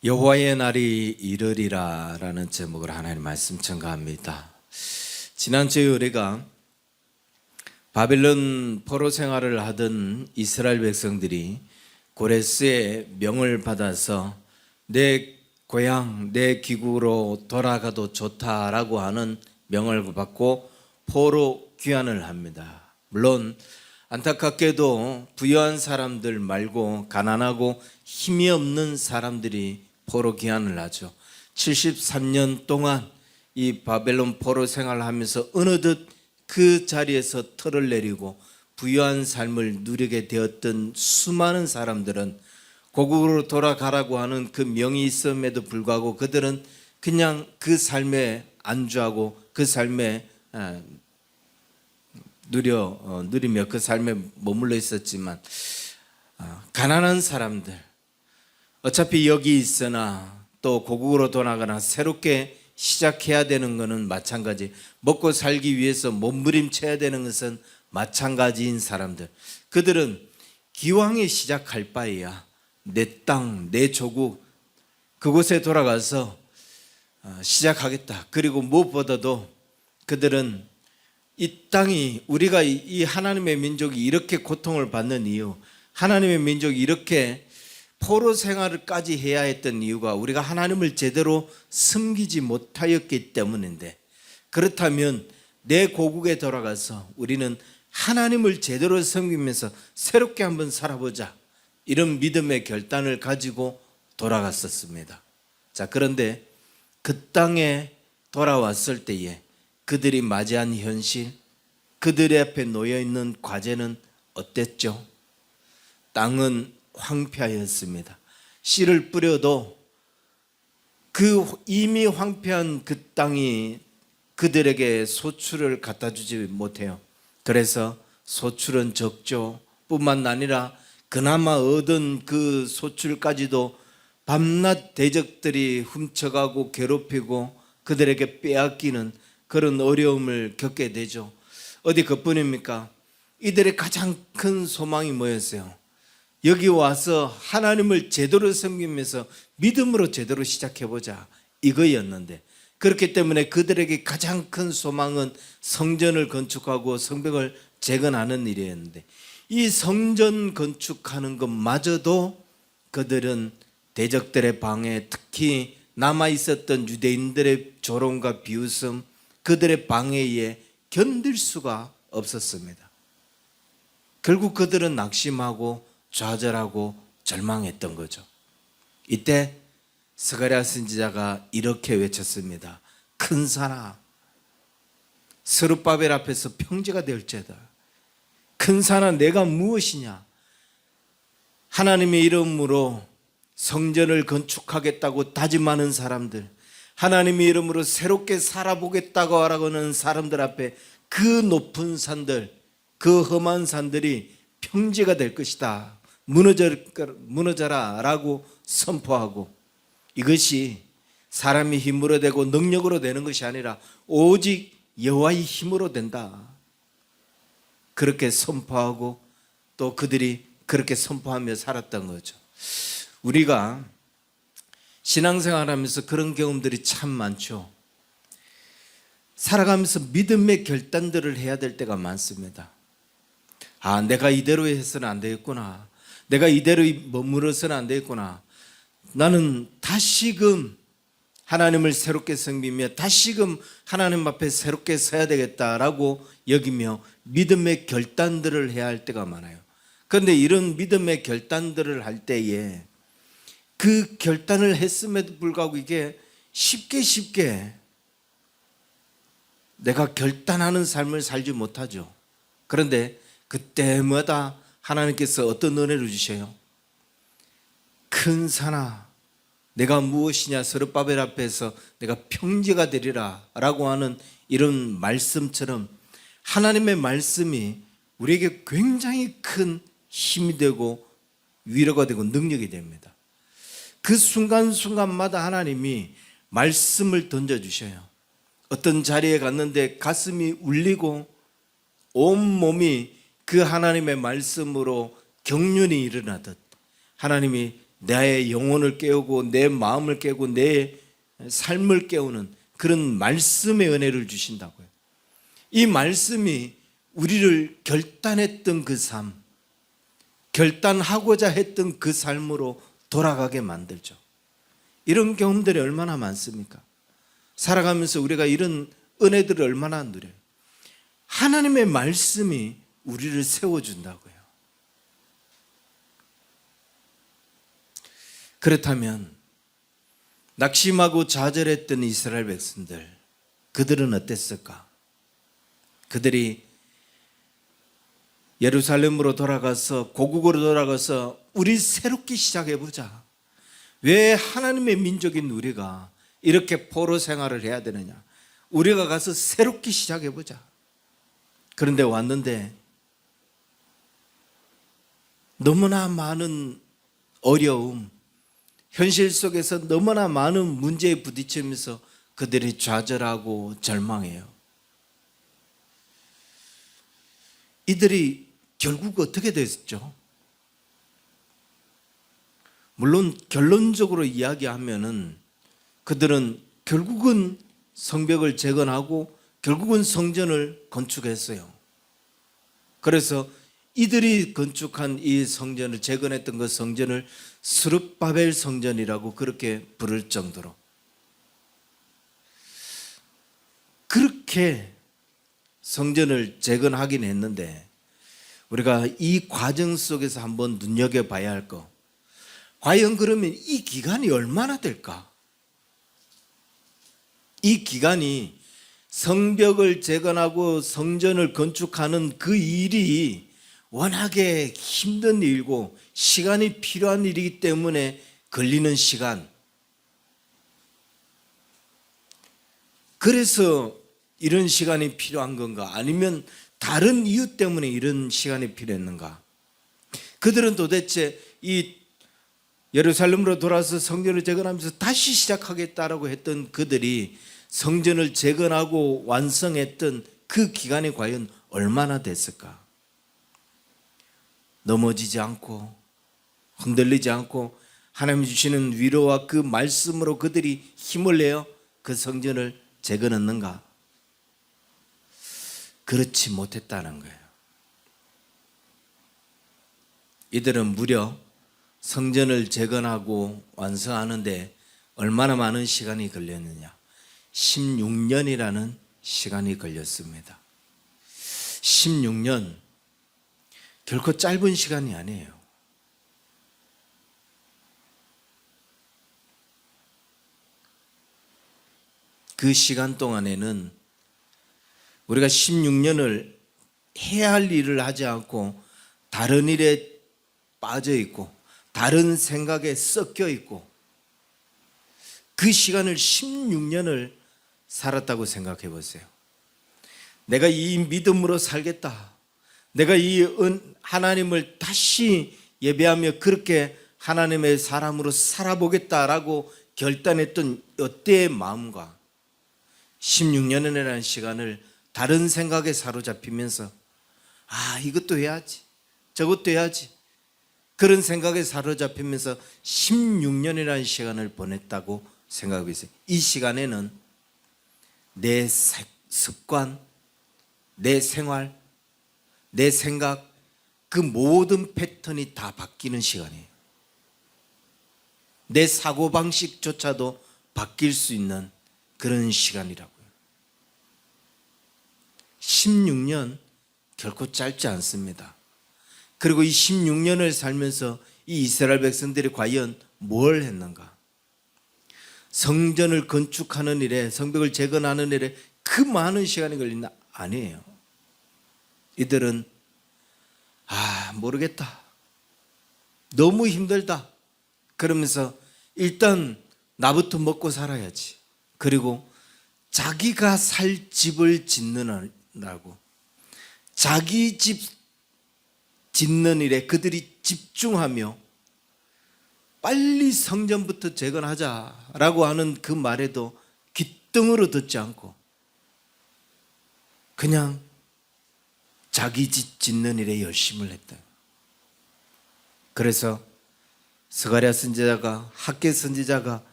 여호와의 날이 이르리라 라는 제목으로 하나님 말씀 전가합니다. 지난주에 우리가 바벨론 포로 생활을 하던 이스라엘 백성들이 고레스의 명을 받아서 내 고향, 내 귀국으로 돌아가도 좋다라고 하는 명을 받고 포로 귀환을 합니다. 물론 안타깝게도 부유한 사람들 말고 가난하고 힘이 없는 사람들이 포로 귀환을 하죠. 73년 동안 이 바벨론 포로 생활을 하면서 어느덧 그 자리에서 털을 내리고 부유한 삶을 누리게 되었던 수많은 사람들은 고국으로 돌아가라고 하는 그 명이 있음에도 불구하고 그들은 그냥 그 삶에 안주하고 그 삶에 누리며 그 삶에 머물러 있었지만 가난한 사람들, 어차피 여기 있으나 또 고국으로 돌아가나 새롭게 시작해야 되는 것은 마찬가지, 먹고 살기 위해서 몸부림쳐야 되는 것은 마찬가지인 사람들, 그들은 기왕에 시작할 바에야 내 땅, 내 조국 그곳에 돌아가서 시작하겠다. 그리고 무엇보다도 그들은 이 땅이, 우리가 이 하나님의 민족이 이렇게 고통을 받는 이유, 하나님의 민족이 이렇게 포로 생활을까지 해야 했던 이유가 우리가 하나님을 제대로 섬기지 못하였기 때문인데, 그렇다면 내 고국에 돌아가서 우리는 하나님을 제대로 섬기면서 새롭게 한번 살아보자, 이런 믿음의 결단을 가지고 돌아갔었습니다. 자, 그런데 그 땅에 돌아왔을 때에 그들이 맞이한 현실, 그들의 앞에 놓여있는 과제는 어땠죠? 땅은 황폐하였습니다. 씨를 뿌려도 그 이미 황폐한 그 땅이 그들에게 소출을 갖다 주지 못해요. 그래서 소출은 적죠. 뿐만 아니라 그나마 얻은 그 소출까지도 밤낮 대적들이 훔쳐가고 괴롭히고 그들에게 빼앗기는 그런 어려움을 겪게 되죠. 어디 그뿐입니까? 이들의 가장 큰 소망이 뭐였어요? 여기 와서 하나님을 제대로 섬기면서 믿음으로 제대로 시작해보자, 이거였는데, 그렇기 때문에 그들에게 가장 큰 소망은 성전을 건축하고 성벽을 재건하는 일이었는데, 이 성전 건축하는 것마저도 그들은 대적들의 방해, 특히 남아있었던 유대인들의 조롱과 비웃음, 그들의 방해에 견딜 수가 없었습니다. 결국 그들은 낙심하고 좌절하고 절망했던 거죠. 이때 스가랴 선지자가 이렇게 외쳤습니다. 큰 산아, 스룹바벨 앞에서 평지가 될지어다. 큰 산아, 내가 무엇이냐? 하나님의 이름으로 성전을 건축하겠다고 다짐하는 사람들, 하나님의 이름으로 새롭게 살아보겠다고 하는 사람들 앞에 그 높은 산들, 그 험한 산들이 평지가 될 것이다, 무너져라 라고 선포하고, 이것이 사람의 힘으로 되고 능력으로 되는 것이 아니라 오직 여호와의 힘으로 된다, 그렇게 선포하고 또 그들이 그렇게 선포하며 살았던 거죠. 우리가 신앙생활하면서 그런 경험들이 참 많죠. 살아가면서 믿음의 결단들을 해야 될 때가 많습니다. 아, 내가 이대로 해서는 안 되겠구나, 내가 이대로 머물러서는 안 되겠구나, 나는 다시금 하나님을 새롭게 섬기며 다시금 하나님 앞에 새롭게 서야 되겠다라고 여기며 믿음의 결단들을 해야 할 때가 많아요. 그런데 이런 믿음의 결단들을 할 때에 그 결단을 했음에도 불구하고 이게 쉽게 내가 결단하는 삶을 살지 못하죠. 그런데 그때마다 하나님께서 어떤 은혜를 주셔요? 큰 산아, 내가 무엇이냐? 스룹바벨 앞에서 내가 평지가 되리라 라고 하는 이런 말씀처럼 하나님의 말씀이 우리에게 굉장히 큰 힘이 되고 위로가 되고 능력이 됩니다. 그 순간순간마다 하나님이 말씀을 던져주셔요. 어떤 자리에 갔는데 가슴이 울리고 온몸이 그 하나님의 말씀으로 경륜이 일어나듯 하나님이 나의 영혼을 깨우고 내 마음을 깨우고 내 삶을 깨우는 그런 말씀의 은혜를 주신다고요. 이 말씀이 우리를 결단했던 그 삶, 결단하고자 했던 그 삶으로 돌아가게 만들죠. 이런 경험들이 얼마나 많습니까? 살아가면서 우리가 이런 은혜들을 얼마나 누려요. 하나님의 말씀이 우리를 세워준다고요. 그렇다면 낙심하고 좌절했던 이스라엘 백성들, 그들은 어땠을까? 그들이 예루살렘으로 돌아가서, 고국으로 돌아가서 우리 새롭게 시작해보자. 왜 하나님의 민족인 우리가 이렇게 포로 생활을 해야 되느냐? 우리가 가서 새롭게 시작해보자. 그런데 왔는데 너무나 많은 어려움, 현실 속에서 너무나 많은 문제에 부딪히면서 그들이 좌절하고 절망해요. 이들이 결국 어떻게 됐죠? 물론 결론적으로 이야기하면은 그들은 결국은 성벽을 재건하고 결국은 성전을 건축했어요. 그래서 이들이 건축한 이 성전을, 재건했던 그 성전을 스룹바벨 성전이라고 그렇게 부를 정도로, 그렇게 성전을 재건하긴 했는데 우리가 이 과정 속에서 한번 눈여겨봐야 할 거, 과연 그러면 이 기간이 얼마나 될까? 이 기간이 성벽을 재건하고 성전을 건축하는 그 일이 워낙에 힘든 일이고 시간이 필요한 일이기 때문에 걸리는 시간, 그래서 이런 시간이 필요한 건가? 아니면 다른 이유 때문에 이런 시간이 필요했는가? 그들은 도대체 이 예루살렘으로 돌아서 성전을 재건하면서 다시 시작하겠다라고 했던 그들이 성전을 재건하고 완성했던 그 기간이 과연 얼마나 됐을까? 넘어지지 않고 흔들리지 않고 하나님이 주시는 위로와 그 말씀으로 그들이 힘을 내어 그 성전을 재건했는가? 그렇지 못했다는 거예요. 이들은 무려 성전을 재건하고 완성하는데 얼마나 많은 시간이 걸렸느냐? 16년이라는 시간이 걸렸습니다. 16년, 결코 짧은 시간이 아니에요. 그 시간 동안에는 우리가 16년을 해야 할 일을 하지 않고 다른 일에 빠져 있고 다른 생각에 섞여 있고 그 시간을 16년을 살았다고 생각해 보세요. 내가 이 믿음으로 살겠다. 내가 이 하나님을 다시 예배하며 그렇게 하나님의 사람으로 살아보겠다라고 결단했던 이때의 마음과 16년이라는 시간을 다른 생각에 사로잡히면서 이것도 해야지, 저것도 해야지, 그런 생각에 사로잡히면서 16년이라는 시간을 보냈다고 생각하고 있어요. 이 시간에는 내 습관, 내 생활, 내 생각, 그 모든 패턴이 다 바뀌는 시간이에요. 내 사고방식조차도 바뀔 수 있는 그런 시간이라고요. 16년 결코 짧지 않습니다. 그리고 이 16년을 살면서 이 이스라엘 백성들이 과연 뭘 했는가? 성전을 건축하는 일에, 성벽을 재건하는 일에 그 많은 시간이 걸린다? 아니에요. 이들은 모르겠다, 너무 힘들다 그러면서 일단 나부터 먹고 살아야지, 그리고 자기가 살 집을 짓느라고 자기 집 짓는 일에 그들이 집중하며 빨리 성전부터 재건하자라고 하는 그 말에도 귀등으로 듣지 않고 그냥 자기 집 짓는 일에 열심을 했다. 그래서 스가랴 선지자가, 학개 선지자가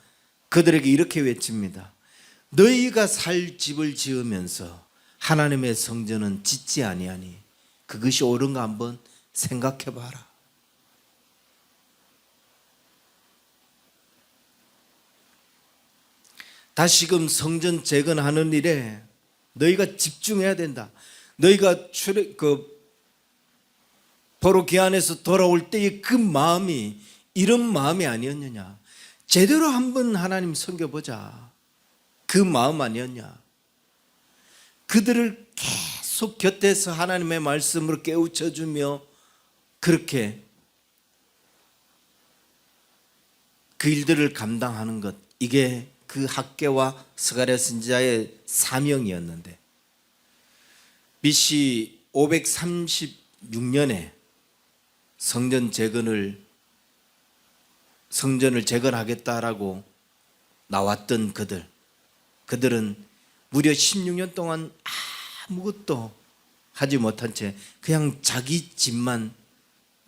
그들에게 이렇게 외칩니다. 너희가 살 집을 지으면서 하나님의 성전은 짓지 아니하니 그것이 옳은가 한번 생각해 봐라. 다시금 성전 재건하는 일에 너희가 집중해야 된다. 너희가 포로 귀환에서 돌아올 때의 그 마음이 이런 마음이 아니었느냐. 제대로 한번 하나님 섬겨보자. 그 마음 아니었냐. 그들을 계속 곁에서 하나님의 말씀으로 깨우쳐주며 그렇게 그 일들을 감당하는 것, 이게 그 학개와 스가랴 선지자의 사명이었는데, BC 536년에 성전을 재건하겠다라고 나왔던 그들은 무려 16년 동안 아무것도 하지 못한 채 그냥 자기 집만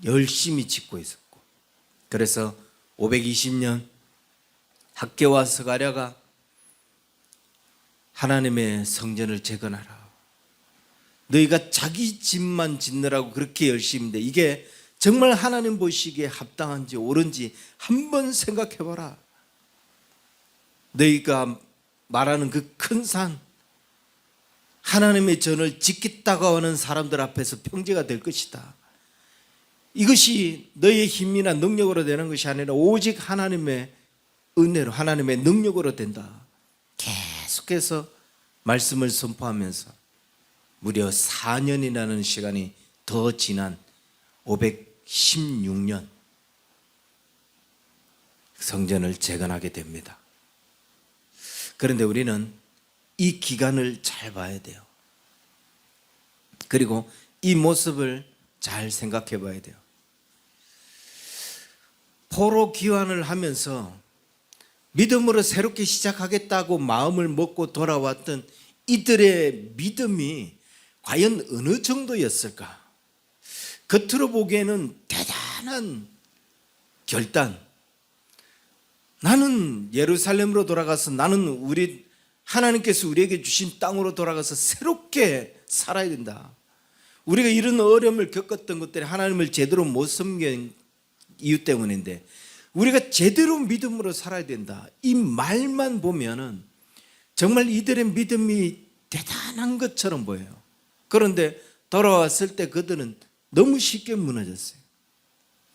열심히 짓고 있었고, 그래서 520년 학개와 스가랴가 하나님의 성전을 재건하라. 너희가 자기 집만 짓느라고 그렇게 열심인데 이게 정말 하나님 보시기에 합당한지 옳은지 한번 생각해 봐라. 너희가 말하는 그 큰 산, 하나님의 전을 짓겠다고 하는 사람들 앞에서 평지가 될 것이다. 이것이 너희의 힘이나 능력으로 되는 것이 아니라 오직 하나님의 은혜로, 하나님의 능력으로 된다. 계속해서 말씀을 선포하면서 무려 4년이라는 시간이 더 지난 516년 성전을 재건하게 됩니다. 그런데 우리는 이 기간을 잘 봐야 돼요. 그리고 이 모습을 잘 생각해 봐야 돼요. 포로 귀환을 하면서 믿음으로 새롭게 시작하겠다고 마음을 먹고 돌아왔던 이들의 믿음이 과연 어느 정도였을까? 겉으로 보기에는 대단한 결단. 나는 예루살렘으로 돌아가서 나는 하나님께서 우리에게 주신 땅으로 돌아가서 새롭게 살아야 된다. 우리가 이런 어려움을 겪었던 것들이 하나님을 제대로 못 섬긴 이유 때문인데 우리가 제대로 믿음으로 살아야 된다. 이 말만 보면은 정말 이들의 믿음이 대단한 것처럼 보여요. 그런데 돌아왔을 때 그들은 너무 쉽게 무너졌어요.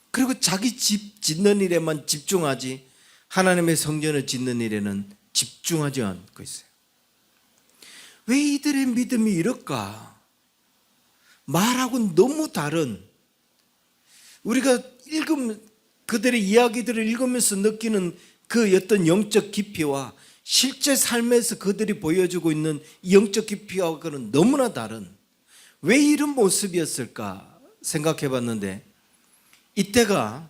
그리고 자기 집 짓는 일에만 집중하지 하나님의 성전을 짓는 일에는 집중하지 않고 있어요. 왜 이들의 믿음이 이럴까? 말하고는 너무 다른, 우리가 그들의 이야기들을 읽으면서 느끼는 그 어떤 영적 깊이와 실제 삶에서 그들이 보여주고 있는 영적 깊이와는 너무나 다른, 왜 이런 모습이었을까 생각해 봤는데, 이때가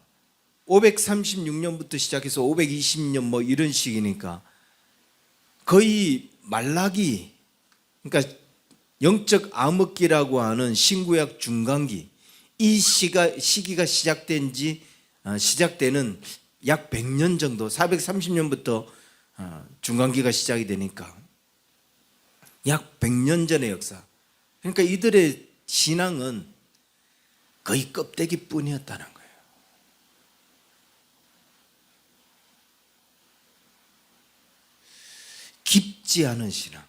536년부터 시작해서 520년 뭐 이런 시기니까 거의 말라기, 그러니까 영적 암흑기라고 하는 신구약 중간기, 이 시기가 시작되는 약 100년 정도, 430년부터 중간기가 시작이 되니까 약 100년 전의 역사. 그러니까 이들의 신앙은 거의 껍데기뿐이었다는 거예요. 깊지 않은 신앙.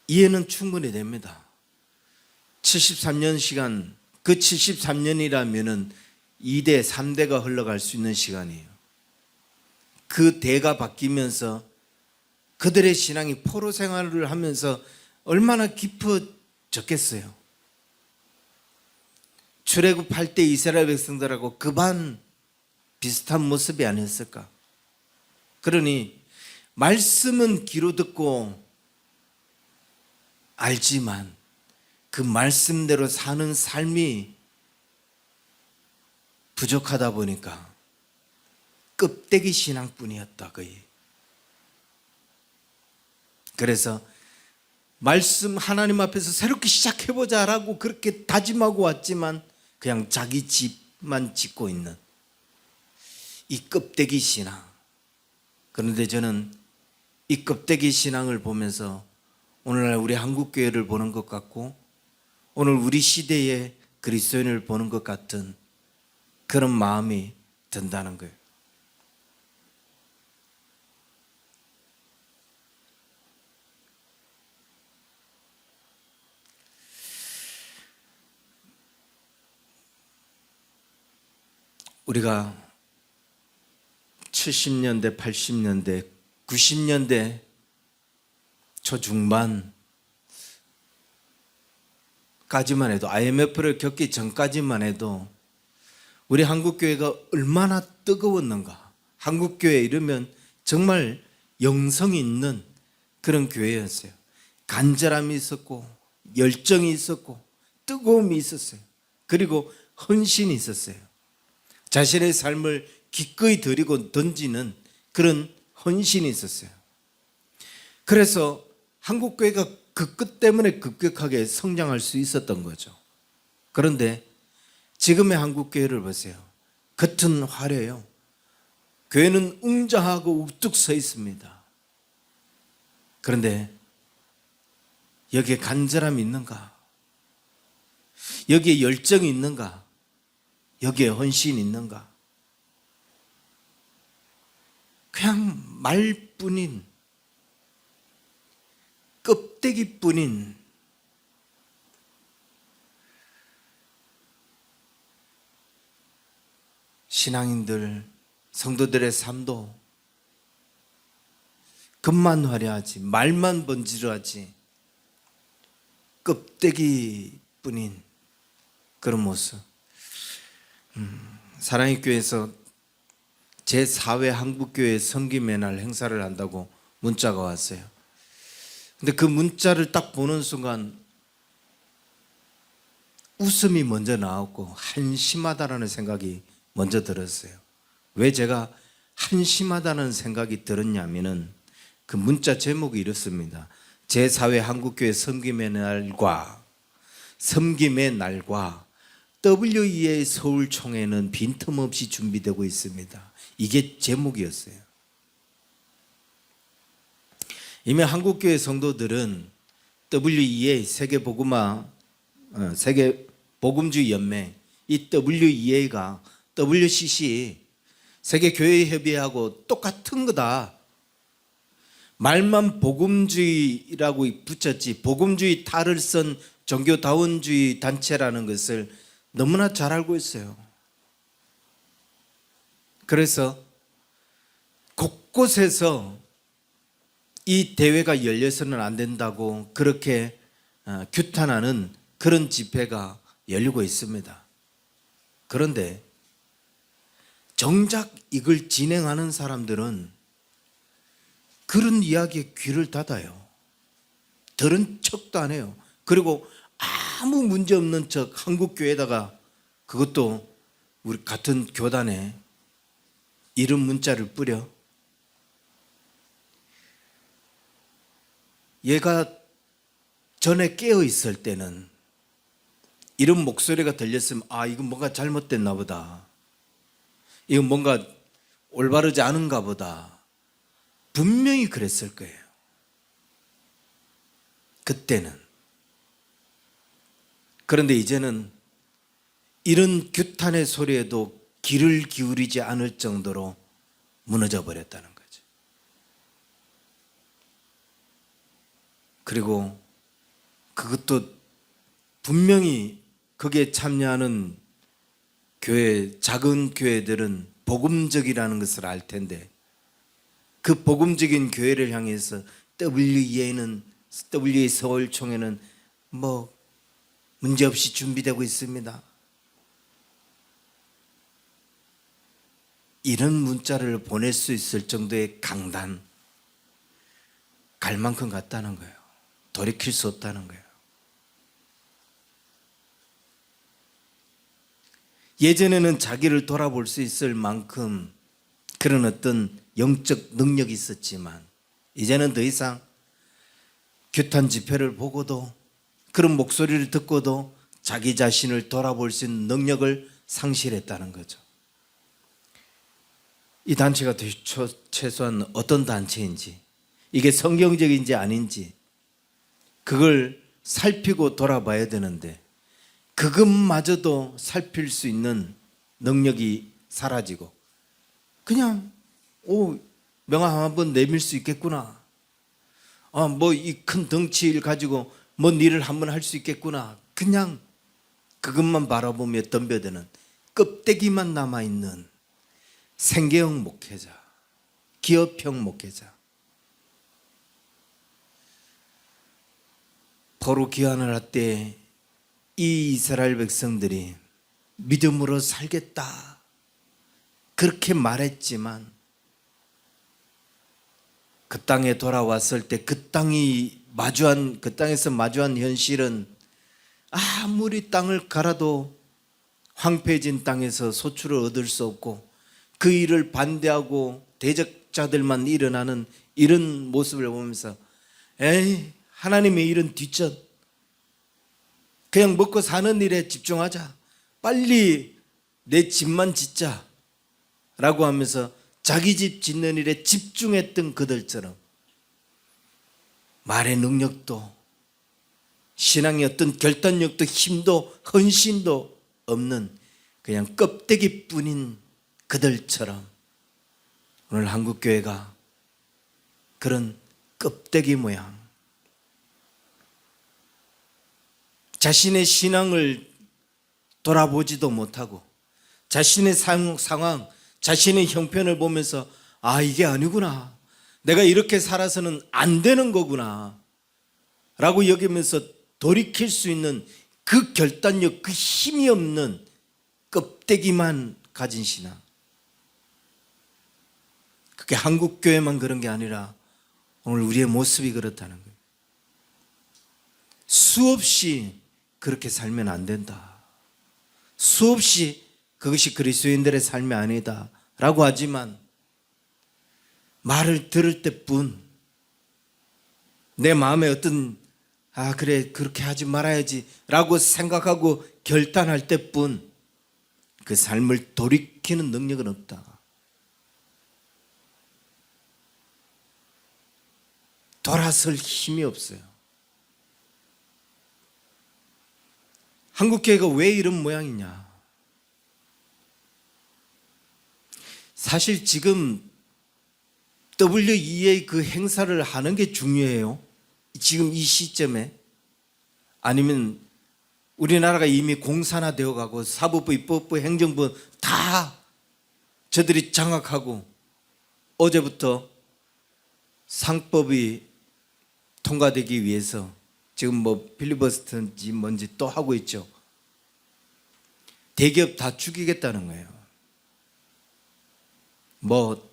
이해는 충분히 됩니다. 73년 시간, 그 73년이라면은 2대, 3대가 흘러갈 수 있는 시간이에요. 그 대가 바뀌면서 그들의 신앙이 포로 생활을 하면서 얼마나 깊어졌겠어요. 출애굽할 때 이스라엘 백성들하고 그반 비슷한 모습이 아니었을까? 그러니 말씀은 귀로 듣고 알지만 그 말씀대로 사는 삶이 부족하다 보니까 껍데기 신앙뿐이었다 거의. 그래서 말씀 하나님 앞에서 새롭게 시작해보자라고 그렇게 다짐하고 왔지만 그냥 자기 집만 짓고 있는, 이 껍데기 신앙. 그런데 저는 이 껍데기 신앙을 보면서 오늘날 우리 한국교회를 보는 것 같고 오늘 우리 시대의 그리스도인을 보는 것 같은 그런 마음이 든다는 거예요. 우리가 70년대, 80년대, 90년대 초중반까지만 해도 IMF를 겪기 전까지만 해도 우리 한국교회가 얼마나 뜨거웠는가. 한국교회 이러면 정말 영성이 있는 그런 교회였어요. 간절함이 있었고 열정이 있었고 뜨거움이 있었어요. 그리고 헌신이 있었어요. 자신의 삶을 기꺼이 드리고 던지는 그런 헌신이 있었어요. 그래서 한국교회가 그 끝 때문에 급격하게 성장할 수 있었던 거죠. 그런데 지금의 한국교회를 보세요. 겉은 화려해요. 교회는 웅장하고 우뚝 서 있습니다. 그런데 여기에 간절함이 있는가? 여기에 열정이 있는가? 여기에 헌신이 있는가? 그냥 말뿐인 껍데기뿐인 신앙인들, 성도들의 삶도 겉만 화려하지 말만 번지르하지 껍데기뿐인 그런 모습. 사랑의 교회에서 제4회 한국교회 성김의 날 행사를 한다고 문자가 왔어요. 근데 그 문자를 딱 보는 순간 웃음이 먼저 나왔고 한심하다라는 생각이 먼저 들었어요. 왜 제가 한심하다는 생각이 들었냐면은 그 문자 제목이 이렇습니다. 제4회 한국교회 섬김의 날과 WEA 서울총회는 빈틈없이 준비되고 있습니다. 이게 제목이었어요. 이미 한국교회 성도들은 WEA 세계복음주의 연맹, 이 WEA가 WCC 세계교회협의회하고 똑같은 거다. 말만 복음주의라고 붙였지 복음주의 탈을 쓴 종교다원주의 단체라는 것을 너무나 잘 알고 있어요. 그래서 곳곳에서 이 대회가 열려서는 안 된다고 그렇게 규탄하는 그런 집회가 열리고 있습니다. 그런데 정작 이걸 진행하는 사람들은 그런 이야기에 귀를 닫아요. 들은 척도 안 해요. 그리고 아무 문제 없는 척 한국교회에다가 그것도 우리 같은 교단에 이런 문자를 뿌려. 얘가 전에 깨어 있을 때는 이런 목소리가 들렸으면 이건 뭔가 잘못됐나 보다. 이건 뭔가 올바르지 않은가 보다. 분명히 그랬을 거예요. 그때는. 그런데 이제는 이런 규탄의 소리에도 귀를 기울이지 않을 정도로 무너져 버렸다는 거죠. 그리고 그것도 분명히 거기에 참여하는 교회, 작은 교회들은 복음적이라는 것을 알 텐데 그 복음적인 교회를 향해서 WEA 서울총회는 뭐 문제없이 준비되고 있습니다. 이런 문자를 보낼 수 있을 정도의 강단, 갈 만큼 갔다는 거예요. 돌이킬 수 없다는 거예요. 예전에는 자기를 돌아볼 수 있을 만큼 그런 어떤 영적 능력이 있었지만 이제는 더 이상 규탄 집회를 보고도 그런 목소리를 듣고도 자기 자신을 돌아볼 수 있는 능력을 상실했다는 거죠. 이 단체가 최소한 어떤 단체인지, 이게 성경적인지 아닌지 그걸 살피고 돌아봐야 되는데, 그것마저도 살필 수 있는 능력이 사라지고 그냥 명함 한번 내밀 수 있겠구나, 뭐 이 큰 덩치를 가지고 뭔 일을 한번 할 수 있겠구나, 그냥 그것만 바라보며 덤벼드는 껍데기만 남아있는 생계형 목회자, 기업형 목회자. 포로 귀환을 할 때 이 이스라엘 백성들이 믿음으로 살겠다 그렇게 말했지만, 그 땅에 돌아왔을 때 그 땅에서 마주한 현실은 아무리 땅을 갈아도 황폐해진 땅에서 소출을 얻을 수 없고, 그 일을 반대하고 대적자들만 일어나는 이런 모습을 보면서 하나님의 일은 뒷전, 그냥 먹고 사는 일에 집중하자, 빨리 내 집만 짓자 라고 하면서 자기 집 짓는 일에 집중했던 그들처럼 말의 능력도 신앙의 어떤 결단력도 힘도 헌신도 없는 그냥 껍데기뿐인 그들처럼 오늘 한국교회가 그런 껍데기 모양, 자신의 신앙을 돌아보지도 못하고 자신의 상황, 자신의 형편을 보면서 이게 아니구나, 내가 이렇게 살아서는 안 되는 거구나 라고 여기면서 돌이킬 수 있는 그 결단력, 그 힘이 없는 껍데기만 가진 신앙. 그게 한국교회만 그런 게 아니라 오늘 우리의 모습이 그렇다는 거예요. 수없이 그렇게 살면 안 된다, 수없이 그것이 그리스도인들의 삶이 아니다 라고 하지만, 말을 들을 때뿐 내 마음에 어떤 그래 그렇게 하지 말아야지 라고 생각하고 결단할 때뿐 그 삶을 돌이키는 능력은 없다. 돌아설 힘이 없어요. 한국교회가 왜 이런 모양이냐? 사실 지금 WEA 그 행사를 하는 게 중요해요, 지금 이 시점에? 아니면 우리나라가 이미 공산화되어 가고 사법부, 입법부, 행정부 다 저들이 장악하고 어제부터 상법이 통과되기 위해서 지금 뭐 필리버스터인지 뭔지 또 하고 있죠. 대기업 다 죽이겠다는 거예요. 뭐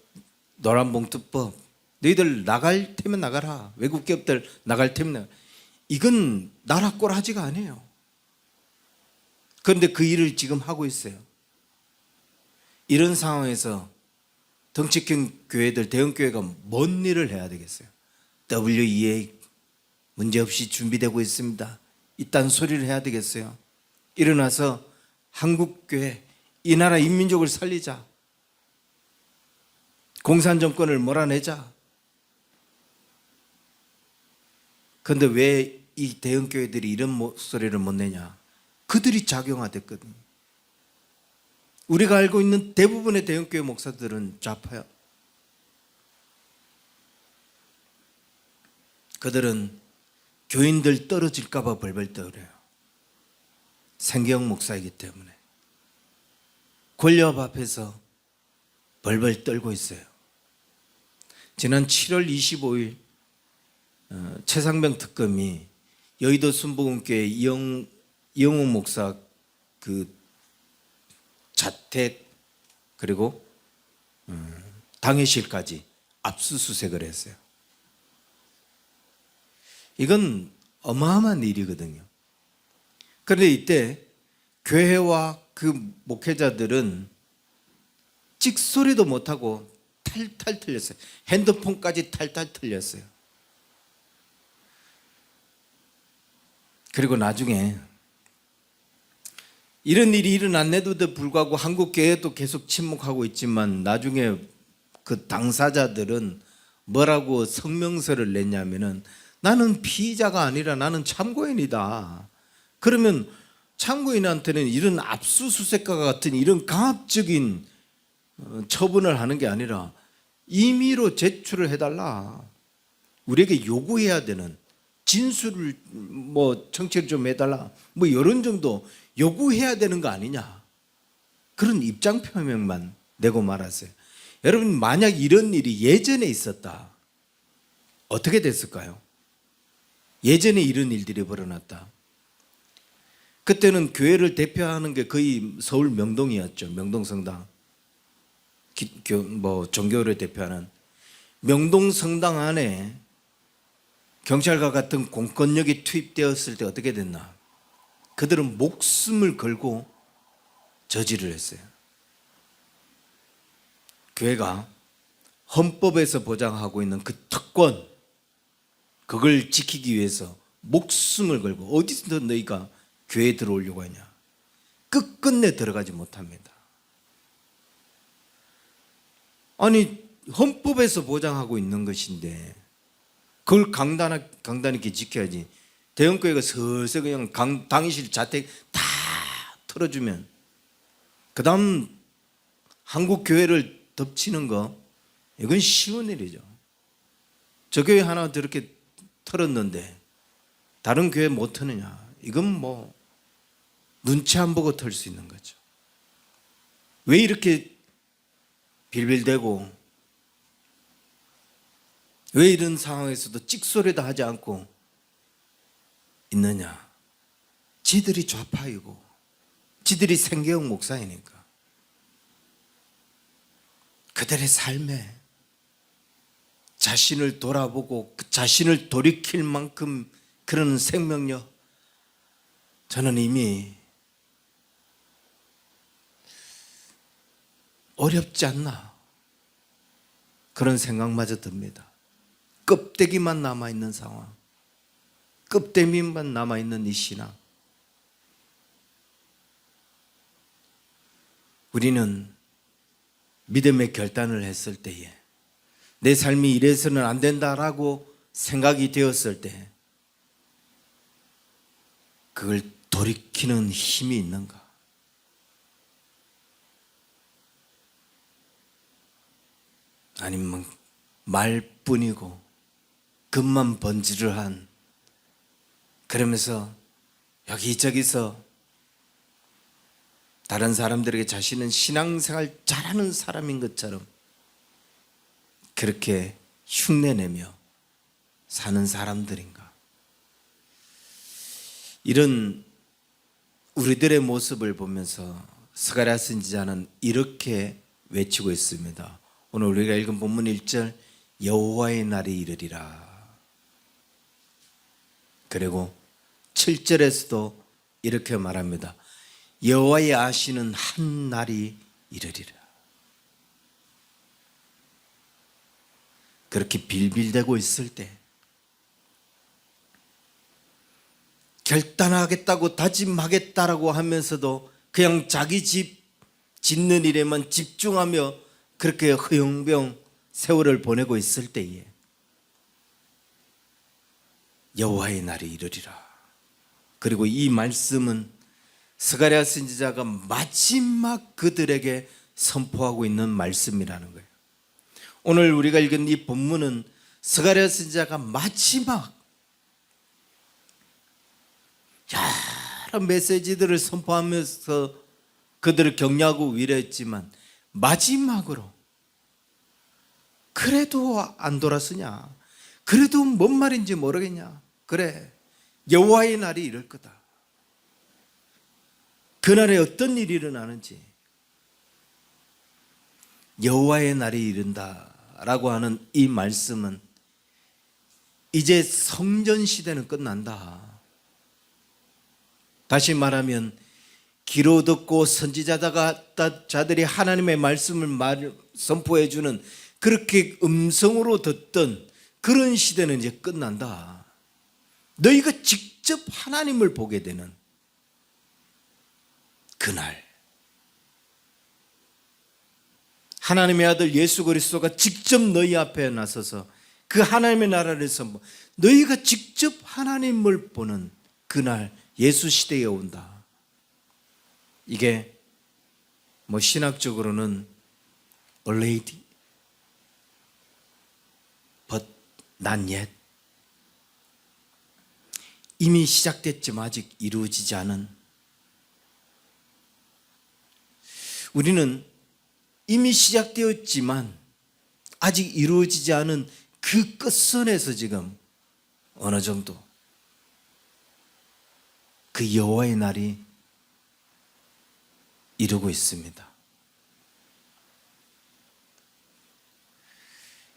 노란봉투법, 너희들 나갈 테면 나가라, 외국 기업들 나갈 테면 나가라. 이건 나라 꼴하지가 아니에요. 그런데 그 일을 지금 하고 있어요. 이런 상황에서 덩치큰 교회들, 대형교회가 뭔 일을 해야 되겠어요? WEA 문제없이 준비되고 있습니다, 이딴 소리를 해야 되겠어요? 일어나서 한국교회, 이 나라 인민족을 살리자, 공산정권을 몰아내자. 그런데 왜 이 대형교회들이 이런 목소리를 못 내냐? 그들이 작용화됐거든요. 우리가 알고 있는 대부분의 대형교회 목사들은 좌파야. 그들은 교인들 떨어질까 봐 벌벌 떨어요. 생계형 목사이기 때문에 권력 앞에서 벌벌 떨고 있어요. 지난 7월 25일 최상병 특검이 여의도 순복음교회 이영웅 목사 그 자택 그리고 당회실까지 압수수색을 했어요. 이건 어마어마한 일이거든요. 그런데 이때 교회와 그 목회자들은 찍소리도 못하고 탈탈 틀렸어요. 핸드폰까지 탈탈 틀렸어요. 그리고 나중에 이런 일이 일어났는데도 불구하고 한국교회도 계속 침묵하고 있지만 나중에 그 당사자들은 뭐라고 성명서를 냈냐면은 나는 피의자가 아니라 나는 참고인이다. 그러면 참고인한테는 이런 압수수색과 같은 이런 강압적인 처분을 하는 게 아니라 임의로 제출을 해달라. 우리에게 요구해야 되는 진술을 청취를 좀 해달라. 이런 정도 요구해야 되는 거 아니냐. 그런 입장 표명만 내고 말았어요. 여러분, 만약 이런 일이 예전에 있었다, 어떻게 됐을까요? 예전에 이런 일들이 벌어났다. 그때는 교회를 대표하는 게 거의 서울 명동이었죠. 명동성당. 종교를 대표하는 명동성당 안에 경찰과 같은 공권력이 투입되었을 때 어떻게 됐나? 그들은 목숨을 걸고 저지를 했어요. 교회가 헌법에서 보장하고 있는 그 특권, 그걸 지키기 위해서 목숨을 걸고, 어디서 너희가 교회에 들어오려고 하냐? 끝끝내 들어가지 못합니다. 아니, 헌법에서 보장하고 있는 것인데 그걸 강단 있게 지켜야지. 대형교회가 슬슬 그냥 당실 자택 다 털어주면 그 다음 한국 교회를 덮치는 거, 이건 쉬운 일이죠. 저 교회 하나 저렇게 털었는데 다른 교회 못 터느냐? 이건 눈치 안 보고 털 수 있는 거죠. 왜 이렇게 빌빌대고, 왜 이런 상황에서도 찍소리도 하지 않고 있느냐? 지들이 좌파이고 지들이 생계형 목사이니까 그들의 삶에 자신을 돌아보고 그 자신을 돌이킬 만큼 그런 생명력, 저는 이미 어렵지 않나, 그런 생각마저 듭니다. 껍데기만 남아있는 상황, 껍데기만 남아있는 이 신앙. 우리는 믿음의 결단을 했을 때에, 내 삶이 이래서는 안 된다라고 생각이 되었을 때 그걸 돌이키는 힘이 있는가? 아니면 말뿐이고 겉만 번지르한, 그러면서 여기저기서 다른 사람들에게 자신은 신앙생활 잘하는 사람인 것처럼 그렇게 흉내내며 사는 사람들인가? 이런 우리들의 모습을 보면서 스가랴 선지자는 이렇게 외치고 있습니다. 오늘 우리가 읽은 본문 1절, 여호와의 날이 이르리라. 그리고 7절에서도 이렇게 말합니다. 여호와의 아시는 한 날이 이르리라. 그렇게 빌빌대고 있을 때, 결단하겠다고 다짐하겠다라고 하면서도 그냥 자기 집 짓는 일에만 집중하며 그렇게 허영병 세월을 보내고 있을 때에 여호와의 날이 이르리라. 그리고 이 말씀은 스가랴 선지자가 마지막 그들에게 선포하고 있는 말씀이라는 거예요. 오늘 우리가 읽은 이 본문은 스가랴 선지자가 마지막 여러 메시지들을 선포하면서 그들을 격려하고 위로했지만 마지막으로 그래도 안 돌아서냐? 그래도 뭔 말인지 모르겠냐? 그래, 여호와의 날이 이럴 거다. 그날에 어떤 일이 일어나는지, 여호와의 날이 이른다라고 하는 이 말씀은 이제 성전 시대는 끝난다. 다시 말하면 귀로 듣고 선지자들이 하나님의 말씀을 선포해 주는, 그렇게 음성으로 듣던 그런 시대는 이제 끝난다. 너희가 직접 하나님을 보게 되는 그날, 하나님의 아들 예수 그리스도가 직접 너희 앞에 나서서 그 하나님의 나라를 선포, 너희가 직접 하나님을 보는 그날 예수 시대에 온다. 이게 뭐 신학적으로는 already but not yet, 이미 시작됐지만 아직 이루어지지 않은, 우리는 이미 시작되었지만 아직 이루어지지 않은 그 끝선에서 지금 어느 정도 그 여호와의 날이 이루고 있습니다.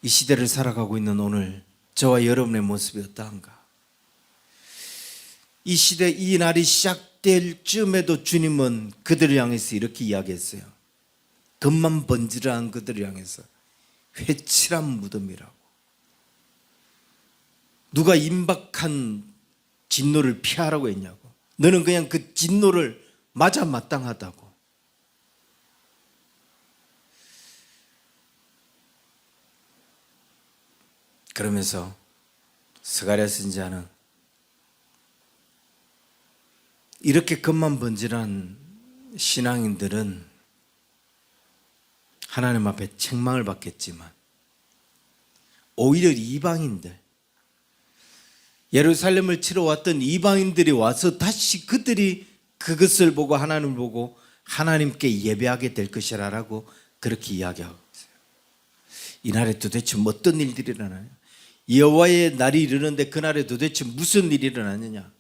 이 시대를 살아가고 있는 오늘 저와 여러분의 모습이 어떠한가? 이 시대, 이 날이 시작될 즈음에도 주님은 그들을 향해서 이렇게 이야기했어요. 겉만 번지르한 그들을 향해서 회칠한 무덤이라고. 누가 임박한 진노를 피하라고 했냐고. 너는 그냥 그 진노를 맞아 마땅하다고. 그러면서 스가랴 선지자는 이렇게 겉만 번지르한 신앙인들은 하나님 앞에 책망을 받겠지만 오히려 이방인들, 예루살렘을 치러 왔던 이방인들이 와서 다시 그들이 그것을 보고 하나님을 보고 하나님께 예배하게 될 것이라고 그렇게 이야기하고 있어요. 이날에 도대체 어떤 일들이 일어나요? 여호와의 날이 이르는데 그날에 도대체 무슨 일이 일어나느냐?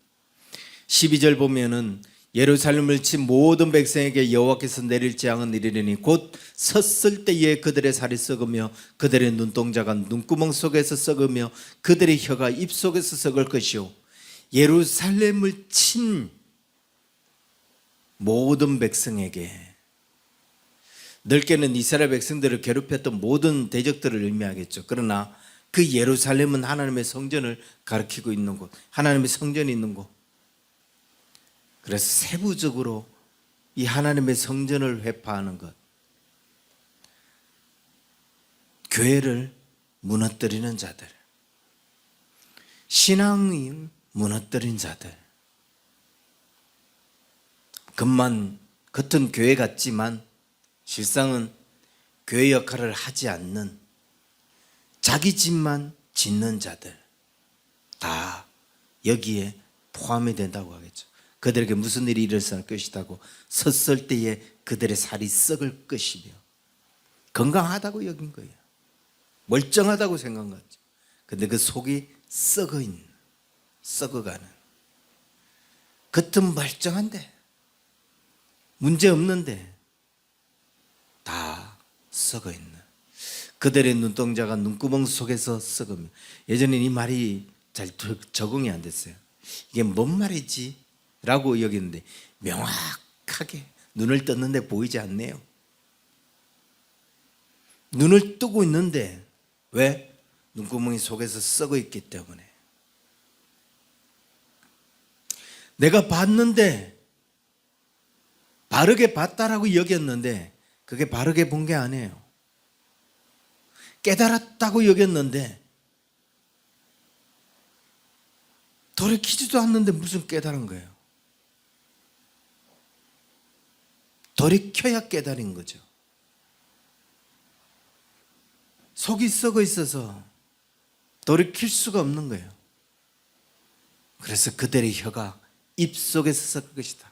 12절 보면은 예루살렘을 친 모든 백성에게 여호와께서 내릴 재앙은 이르리니 곧 섰을 때에 그들의 살이 썩으며 그들의 눈동자가 눈구멍 속에서 썩으며 그들의 혀가 입 속에서 썩을 것이요, 예루살렘을 친 모든 백성에게, 넓게는 이스라엘 백성들을 괴롭혔던 모든 대적들을 의미하겠죠. 그러나 그 예루살렘은 하나님의 성전을 가리키고 있는 곳, 하나님의 성전이 있는 곳. 그래서 세부적으로 이 하나님의 성전을 회파하는 것, 교회를 무너뜨리는 자들, 신앙을 무너뜨린 자들, 겉은 교회 같지만 실상은 교회 역할을 하지 않는, 자기 집만 짓는 자들 다 여기에 포함이 된다고 하겠죠. 그들에게 무슨 일이 일어날 것이라고, 섰을 때에 그들의 살이 썩을 것이며, 건강하다고 여긴 거예요. 멀쩡하다고 생각한 거죠. 근데 그 속이 썩어가는, 겉은 멀쩡한데 문제 없는데 다 썩어있는, 그들의 눈동자가 눈구멍 속에서 썩으며. 예전에 이 말이 잘 적응이 안 됐어요. 이게 뭔 말이지? 라고 여기는데 명확하게 눈을 떴는데 보이지 않네요. 눈을 뜨고 있는데 왜? 눈구멍이 속에서 썩어 있기 때문에. 내가 봤는데, 바르게 봤다라고 여겼는데 그게 바르게 본 게 아니에요. 깨달았다고 여겼는데 돌이키지도 않는데 무슨 깨달은 거예요? 돌이켜야 깨달은 거죠. 속이 썩어 있어서 돌이킬 수가 없는 거예요. 그래서 그들의 혀가 입 속에서 썩을 것이다.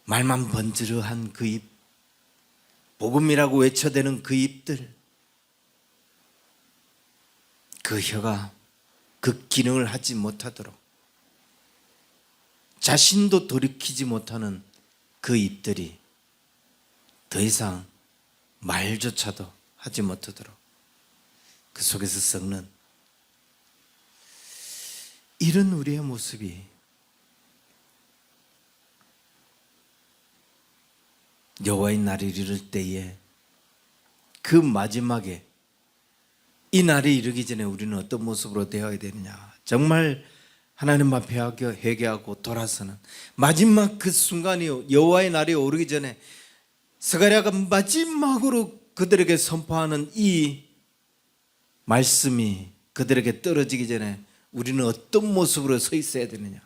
말만 번지르한 그 입, 복음이라고 외쳐대는 그 입들, 그 혀가 그 기능을 하지 못하도록, 자신도 돌이키지 못하는 그 입들이 더 이상 말조차도 하지 못하도록 그 속에서 썩는 이런 우리의 모습이 여호와의 날이 이를 때에, 그 마지막에 이 날이 이르기 전에 우리는 어떤 모습으로 되어야 되느냐. 정말 하나님 앞에 회개하고 돌아서는 마지막 그 순간이, 여호와의 날이 오르기 전에 스가랴가 마지막으로 그들에게 선포하는 이 말씀이 그들에게 떨어지기 전에 우리는 어떤 모습으로 서 있어야 되느냐?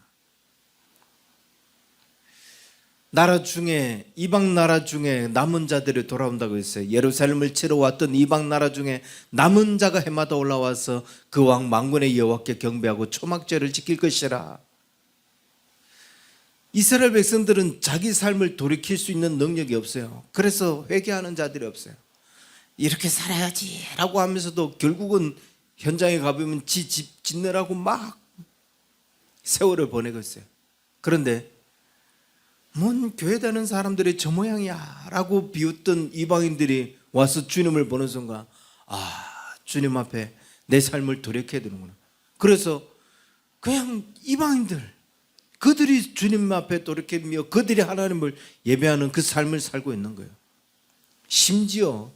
나라 중에, 이방 나라 중에 남은 자들이 돌아온다고 했어요. 예루살렘을 치러 왔던 이방 나라 중에 남은 자가 해마다 올라와서 그 왕 만군의 여호와께 경배하고 초막절을 지킬 것이라. 이스라엘 백성들은 자기 삶을 돌이킬 수 있는 능력이 없어요. 그래서 회개하는 자들이 없어요. 이렇게 살아야지 라고 하면서도 결국은 현장에 가보면 지 집 짓느라고 막 세월을 보내고 있어요. 그런데 뭔 교회 다니는 사람들이 저 모양이야 라고 비웃던 이방인들이 와서 주님을 보는 순간, 아, 주님 앞에 내 삶을 돌이켜야 되는구나. 그래서 그냥 이방인들, 그들이 주님 앞에 돌이키며 그들이 하나님을 예배하는 그 삶을 살고 있는 거예요. 심지어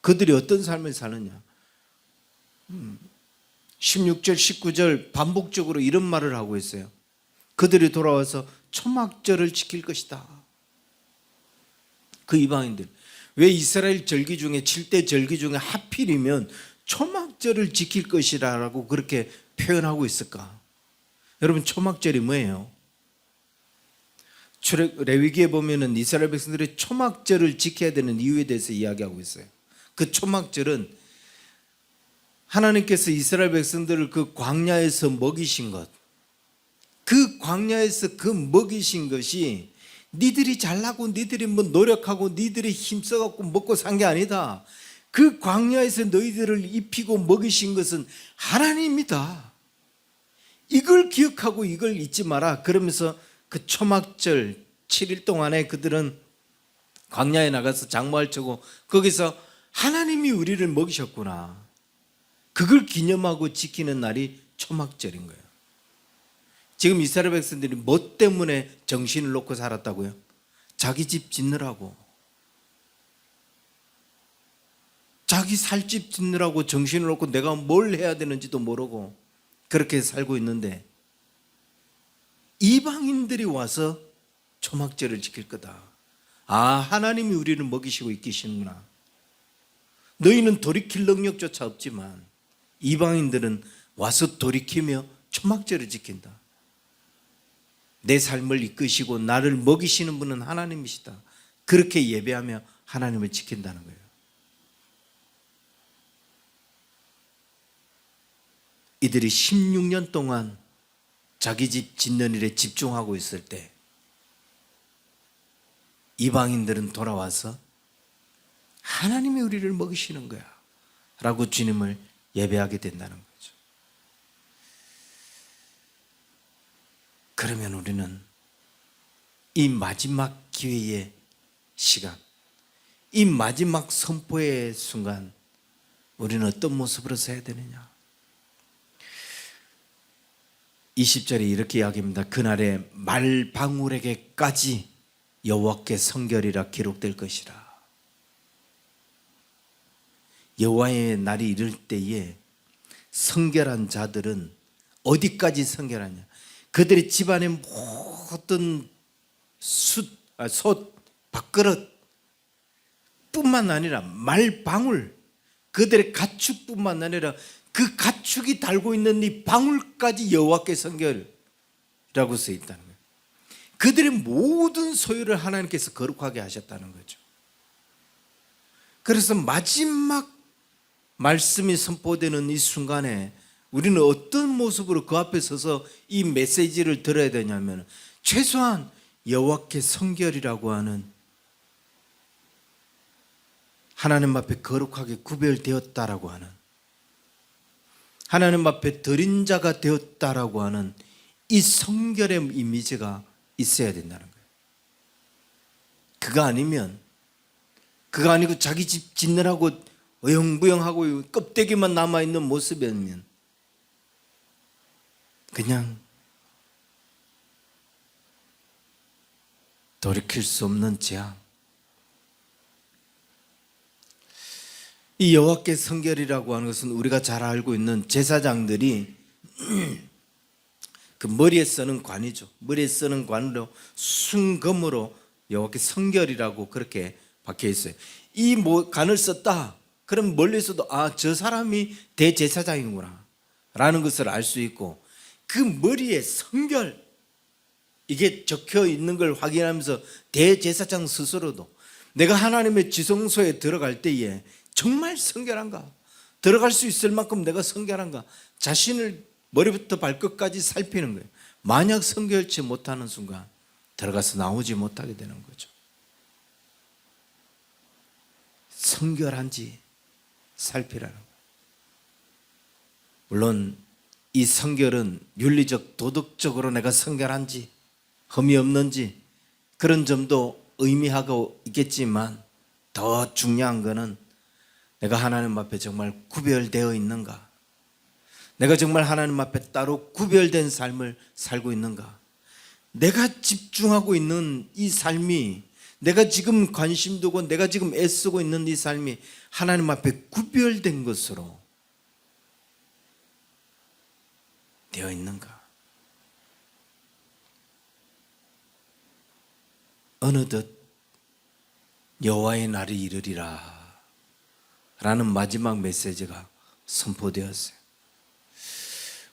그들이 어떤 삶을 사느냐, 16절 19절 반복적으로 이런 말을 하고 있어요. 그들이 돌아와서 초막절을 지킬 것이다. 그 이방인들, 왜 이스라엘 절기 중에 7대 절기 중에 하필이면 초막절을 지킬 것이라고 그렇게 표현하고 있을까? 여러분, 초막절이 뭐예요? 레위기에 보면은 이스라엘 백성들이 초막절을 지켜야 되는 이유에 대해서 이야기하고 있어요. 그 초막절은 하나님께서 이스라엘 백성들을 그 광야에서 먹이신 것, 그 광야에서 그 먹이신 것이 니들이 잘나고 니들이 뭐 노력하고 니들이 힘써갖고 먹고 산 게 아니다. 그 광야에서 너희들을 입히고 먹이신 것은 하나님이다. 이걸 기억하고 이걸 잊지 마라. 그러면서 그 초막절 7일 동안에 그들은 광야에 나가서 장막을 치고 거기서 하나님이 우리를 먹이셨구나, 그걸 기념하고 지키는 날이 초막절인 거예요. 지금 이스라엘 백성들이 뭐 때문에 정신을 놓고 살았다고요? 자기 집 짓느라고, 자기 살 집 짓느라고 정신을 놓고 내가 뭘 해야 되는지도 모르고 그렇게 살고 있는데, 이방인들이 와서 초막절을 지킬 거다. 아, 하나님이 우리를 먹이시고 이끄시는구나. 너희는 돌이킬 능력조차 없지만 이방인들은 와서 돌이키며 초막절을 지킨다. 내 삶을 이끄시고 나를 먹이시는 분은 하나님이시다. 그렇게 예배하며 하나님을 지킨다는 거예요. 이들이 16년 동안 자기 집 짓는 일에 집중하고 있을 때 이방인들은 돌아와서 하나님이 우리를 먹이시는 거야 라고 주님을 예배하게 된다는 거죠. 그러면 우리는 이 마지막 기회의 시간, 이 마지막 선포의 순간 우리는 어떤 모습으로 서야 되느냐? 20절에 이렇게 이야기합니다. 그날에 말방울에게까지 여호와께 성결이라 기록될 것이라. 여호와의 날이 이를 때에 성결한 자들은 어디까지 성결하냐? 그들의 집안의 모든 솥, 밥그릇 뿐만 아니라 말방울, 그들의 가축뿐만 아니라 그 가축이 달고 있는 이 방울까지 여호와께 성결이라고 써 있다는 거예요. 그들의 모든 소유를 하나님께서 거룩하게 하셨다는 거죠. 그래서 마지막 말씀이 선포되는 이 순간에 우리는 어떤 모습으로 그 앞에 서서 이 메시지를 들어야 되냐면, 최소한 여호와께 성결이라고 하는, 하나님 앞에 거룩하게 구별되었다라고 하는, 하나님 앞에 드린 자가 되었다라고 하는 이 성결의 이미지가 있어야 된다는 거예요. 그거 아니고 자기 집 짓느라고 어영부영하고 껍데기만 남아있는 모습이면 그냥 돌이킬 수 없는 재앙. 이 여호와께 성결이라고 하는 것은 우리가 잘 알고 있는 제사장들이 그 머리에 쓰는 관이죠. 머리에 쓰는 관으로 순금으로 여호와께 성결이라고 그렇게 박혀 있어요. 이 간을 썼다. 그럼 멀리서도 저 사람이 대제사장이구나 라는 것을 알 수 있고, 그 머리에 성결 이게 적혀 있는 걸 확인하면서 대제사장 스스로도 내가 하나님의 지성소에 들어갈 때에 정말 성결한가, 들어갈 수 있을 만큼 내가 성결한가, 자신을 머리부터 발끝까지 살피는 거예요. 만약 성결치 못하는 순간 들어가서 나오지 못하게 되는 거죠. 성결한지 살피라는 거예요. 물론 이 성결은 윤리적 도덕적으로 내가 성결한지 흠이 없는지 그런 점도 의미하고 있겠지만, 더 중요한 것은 내가 하나님 앞에 정말 구별되어 있는가, 내가 정말 하나님 앞에 따로 구별된 삶을 살고 있는가, 내가 집중하고 있는 이 삶이, 내가 지금 관심 두고 내가 지금 애쓰고 있는 이 삶이 하나님 앞에 구별된 것으로 되어 있는가. 어느덧 여호와의 날이 이르리라 라는 마지막 메시지가 선포되었어요.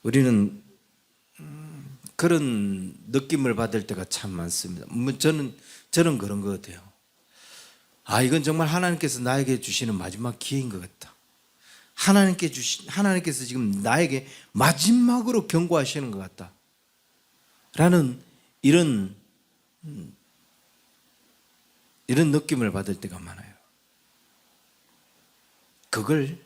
우리는 그런 느낌을 받을 때가 참 많습니다. 저는 그런 것 같아요. 이건 정말 하나님께서 나에게 주시는 마지막 기회인 것 같다. 하나님께서 지금 나에게 마지막으로 경고하시는 것 같다 라는 이런 느낌을 받을 때가 많아요. 그걸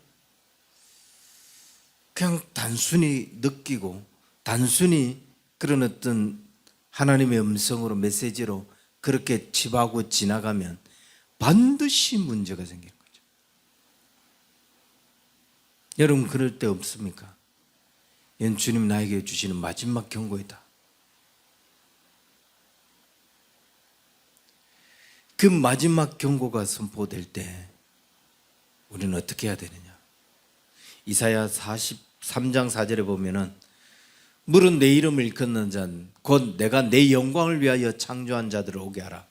그냥 단순히 느끼고 단순히 그런 어떤 하나님의 음성으로, 메시지로 그렇게 칩하고 지나가면 반드시 문제가 생기는 거죠. 여러분 그럴 때 없습니까? 이건 주님 나에게 주시는 마지막 경고이다. 그 마지막 경고가 선포될 때 우리는 어떻게 해야 되느냐? 이사야 43장 4절에 보면은 물은 내 이름을 일컫는 자는 곧 내가 내 영광을 위하여 창조한 자들을 오게 하라.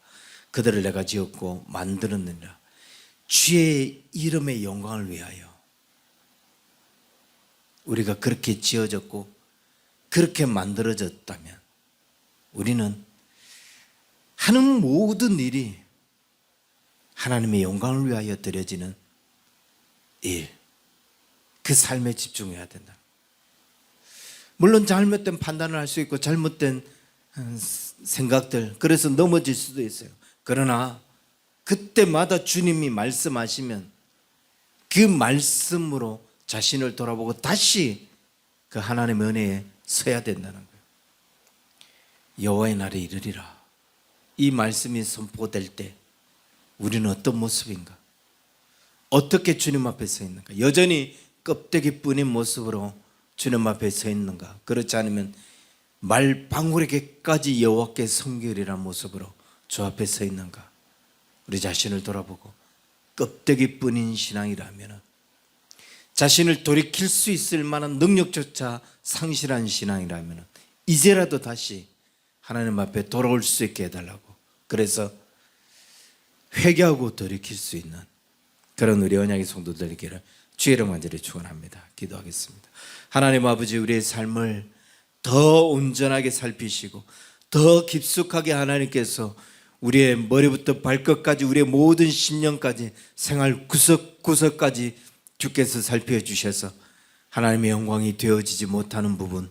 그들을 내가 지었고 만들었느니라. 주의 이름의 영광을 위하여 우리가 그렇게 지어졌고 그렇게 만들어졌다면 우리는 하는 모든 일이 하나님의 영광을 위하여 드려지는 일, 그 삶에 집중해야 된다. 물론 잘못된 판단을 할 수 있고 잘못된 생각들, 그래서 넘어질 수도 있어요. 그러나 그때마다 주님이 말씀하시면 그 말씀으로 자신을 돌아보고 다시 그 하나님의 은혜에 서야 된다는 거예요. 여호와의 날이 이르리라. 이 말씀이 선포될 때 우리는 어떤 모습인가? 어떻게 주님 앞에 서 있는가? 여전히 껍데기뿐인 모습으로 주님 앞에 서 있는가? 그렇지 않으면 말방울에게까지 여호와께 성결이라는 모습으로 주 앞에 서 있는가? 우리 자신을 돌아보고 껍데기뿐인 신앙이라면, 자신을 돌이킬 수 있을 만한 능력조차 상실한 신앙이라면 이제라도 다시 하나님 앞에 돌아올 수 있게 해달라고, 그래서 회개하고 돌이킬 수 있는 그런 우리 언약의 성도들 되기를 주의 이름 간절히 축원합니다. 기도하겠습니다. 하나님 아버지, 우리의 삶을 더 온전하게 살피시고 더 깊숙하게 하나님께서 우리의 머리부터 발끝까지, 우리의 모든 심령까지, 생활 구석구석까지 주께서 살펴주셔서 하나님의 영광이 되어지지 못하는 부분,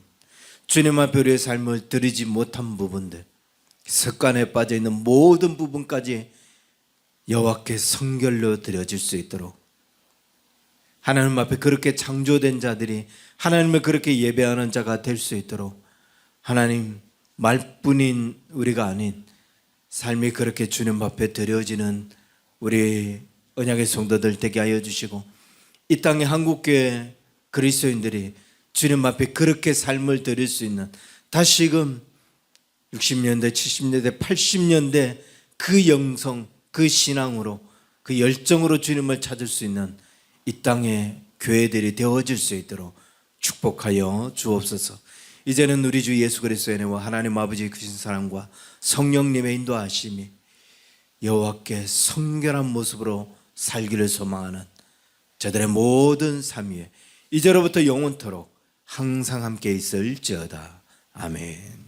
주님 앞에 우리의 삶을 드리지 못한 부분들, 습관에 빠져있는 모든 부분까지 여호와께 성결로 드려질 수 있도록, 하나님 앞에 그렇게 창조된 자들이 하나님을 그렇게 예배하는 자가 될 수 있도록, 하나님 말뿐인 우리가 아닌 삶이 그렇게 주님 앞에 드려지는 우리 언약의 성도들 되게 하여 주시고, 이 땅의 한국교회 그리스도인들이 주님 앞에 그렇게 삶을 드릴 수 있는, 다시금 60년대, 70년대, 80년대 그 영성, 그 신앙으로, 그 열정으로 주님을 찾을 수 있는 이 땅의 교회들이 되어질 수 있도록 축복하여 주옵소서. 이제는 우리 주 예수 그리스도의 은혜와 하나님 아버지의 크신 사랑과 성령님의 인도하심이 여호와께 성결한 모습으로 살기를 소망하는 저들의 모든 삶 위에 이제로부터 영원토록 항상 함께 있을지어다. 아멘.